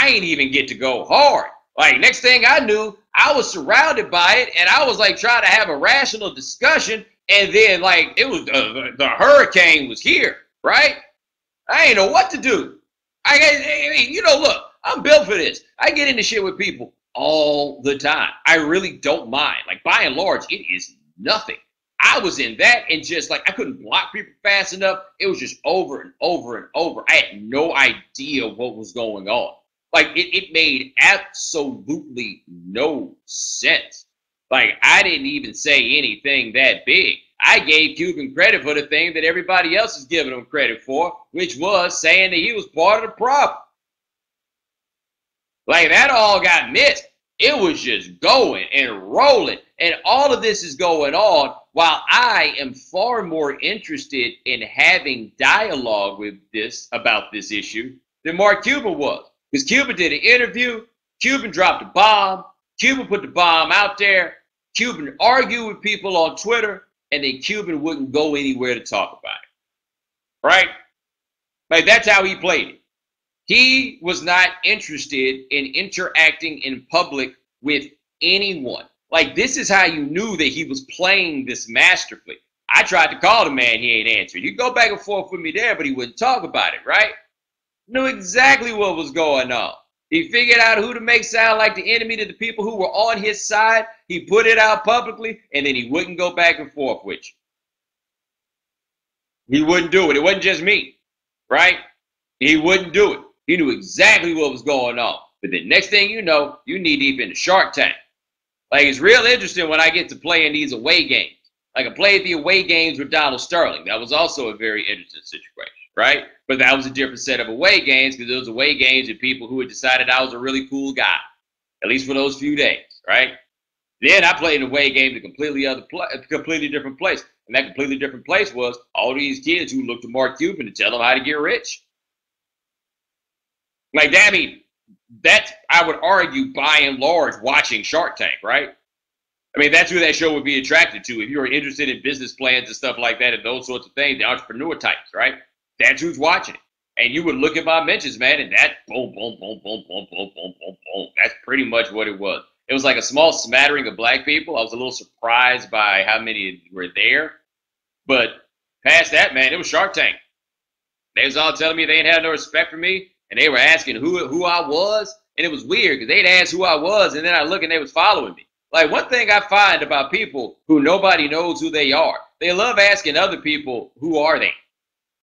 I ain't even get to go hard. Like, next thing I knew, I was surrounded by it, and I was like trying to have a rational discussion, and then like it was the hurricane was here, right? I ain't know what to do. I mean, you know, look, I'm built for this. I get into shit with people all the time. I really don't mind. Like, by and large, it is nothing. I was in that and just like I couldn't block people fast enough. It was just over and over and over. I had no idea what was going on. Like it made absolutely no sense. Like I didn't even say anything that big. I gave Cuban credit for the thing that everybody else is giving him credit for, which was saying that he was part of the problem. Like that all got missed. It was just going and rolling. And all of this is going on while I am far more interested in having dialogue with this about this issue than Mark Cuban was. Because Cuban did an interview, Cuban dropped a bomb, Cuban put the bomb out there, Cuban argued with people on Twitter, and then Cuban wouldn't go anywhere to talk about it. Right? Like that's how he played it. He was not interested in interacting in public with anyone. Like, this is how you knew that he was playing this masterfully. I tried to call the man, he ain't answered. You go back and forth with me there, but he wouldn't talk about it, right? Knew exactly what was going on. He figured out who to make sound like the enemy to the people who were on his side. He put it out publicly, and then he wouldn't go back and forth with you. He wouldn't do it. It wasn't just me, right? He wouldn't do it. He knew exactly what was going on. But the next thing you know, you knee deep into Shark Tank. Like, it's real interesting when I get to play in these away games. Like, I played the away games with Donald Sterling. That was also a very interesting situation, right? But that was a different set of away games because it was away games with people who had decided I was a really cool guy, at least for those few days, right? Then I played an away game in a completely different place. And that completely different place was all these kids who looked to Mark Cuban to tell them how to get rich. Like that, I mean, that's, I would argue, by and large, watching Shark Tank, right? I mean, that's who that show would be attracted to. If you're interested in business plans and stuff like that and those sorts of things, the entrepreneur types, right? That's who's watching it. And you would look at my mentions, man, and that boom, boom, boom, boom, boom, boom, boom, boom, boom. That's pretty much what it was. It was like a small smattering of black people. I was a little surprised by how many were there. But past that, man, it was Shark Tank. They was all telling me they didn't have no respect for me. And they were asking who I was. And it was weird because they'd ask who I was. And then I look and they was following me. Like one thing I find about people who nobody knows who they are, they love asking other people, who are they?